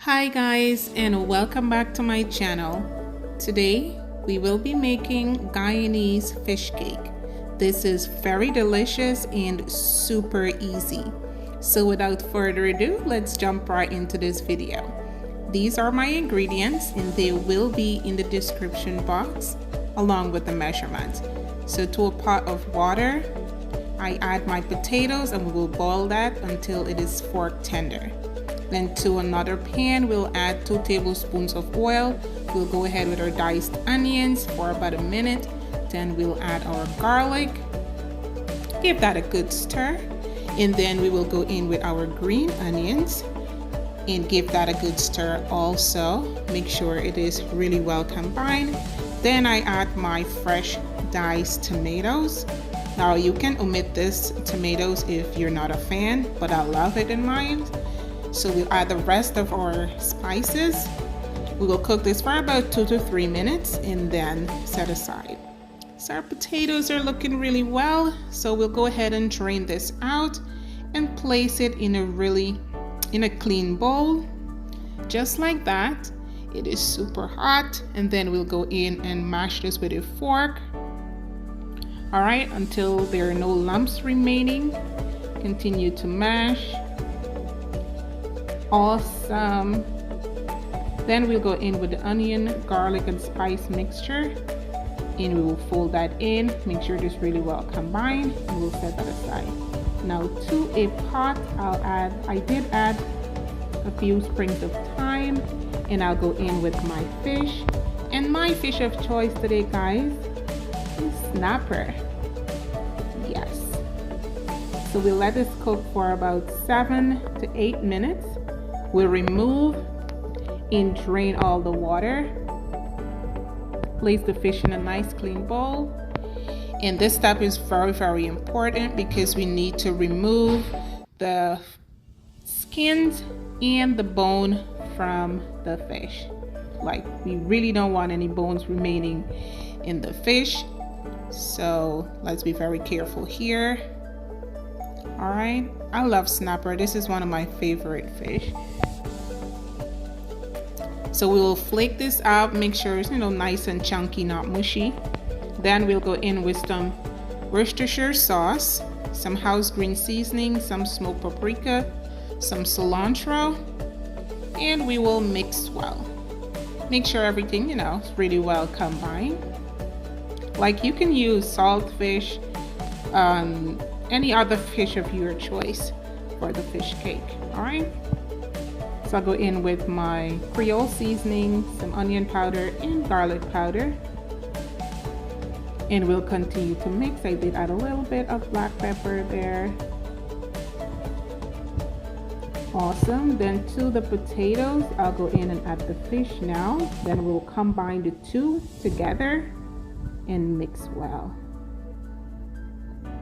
Hi guys, and welcome back to my channel. Today we will be making Guyanese fish cake. This is very delicious and super easy. So without further ado, let's jump right into this video. These are my ingredients and they will be in the description box along with the measurements. So to a pot of water, I add my potatoes and we will boil that until it is fork tender. Then to another pan, we'll add 2 tablespoons of oil. We'll go ahead with our diced onions for about a minute. Then we'll add our garlic. Give that a good stir. And then we will go in with our green onions and give that a good stir also. Make sure it is really well combined. Then I add my fresh diced tomatoes. Now you can omit this tomatoes if you're not a fan, but I love it in mine. So we'll add the rest of our spices. We will cook this for about 2 to 3 minutes and then set aside. So our potatoes are looking really well. So we'll go ahead and drain this out and place it in a clean bowl. Just like that. It is super hot. And then we'll go in and mash this with a fork. All right, until there are no lumps remaining. Continue to mash. Awesome. Then we'll go in with the onion, garlic, and spice mixture, and we will fold that in. Make sure it is really well combined, and we'll set that aside. Now to a pot, I did add a few sprigs of thyme, and I'll go in with my fish. And my fish of choice today, guys, is snapper. Yes. So we'll let this cook for about 7 to 8 minutes. We'll remove and drain all the water. Place the fish in a nice clean bowl. And this step is very, very important because we need to remove the skins and the bone from the fish. Like, we really don't want any bones remaining in the fish. So let's be very careful here. All right, I love snapper. This is one of my favorite fish. So we will flake this up, make sure it's nice and chunky, not mushy. Then we'll go in with some Worcestershire sauce, some house green seasoning, some smoked paprika, some cilantro, and we will mix well. Make sure everything, is really well combined. Like, you can use saltfish, any other fish of your choice for the fish cake. All right. So I'll go in with my creole seasoning, some onion powder and garlic powder. And we'll continue to mix. I did add a little bit of black pepper there. Awesome. Then to the potatoes, I'll go in and add the fish now. Then we'll combine the two together and mix well.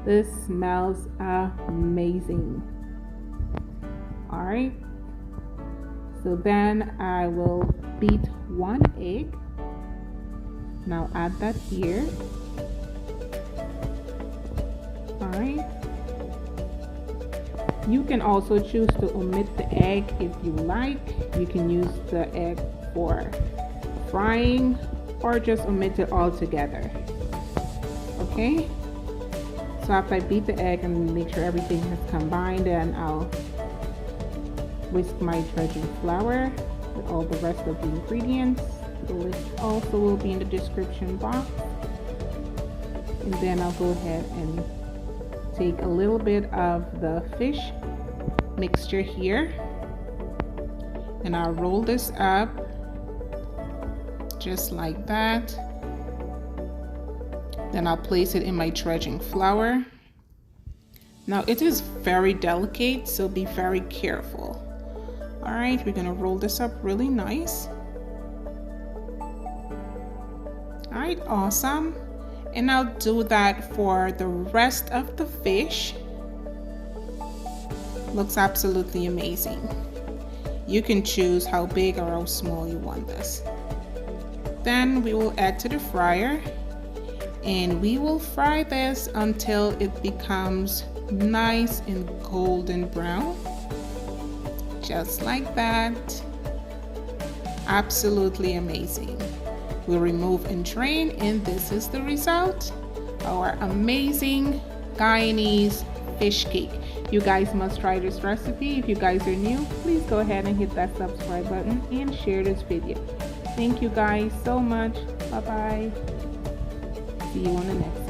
This smells amazing. All right. So then I will beat 1 egg. Now add that here. All right. You can also choose to omit the egg if you like. You can use the egg for frying or just omit it altogether. Okay. So after I beat the egg and make sure everything has combined, then I'll whisk my dredging flour with all the rest of the ingredients. The list also will be in the description box. And then I'll go ahead and take a little bit of the fish mixture here. And I'll roll this up just like that. Then I'll place it in my dredging flour. Now it is very delicate, so be very careful. All right, we're gonna roll this up really nice. All right, awesome. And I'll do that for the rest of the fish. Looks absolutely amazing. You can choose how big or how small you want this. Then we will add to the fryer and we will fry this until it becomes nice and golden brown. Just like that. Absolutely amazing. We'll remove and drain, and this is the result. Our amazing Guyanese fish cake. You guys must try this recipe. If you guys are new, please go ahead and hit that subscribe button and share this video. Thank you guys so much. Bye bye. See you on the next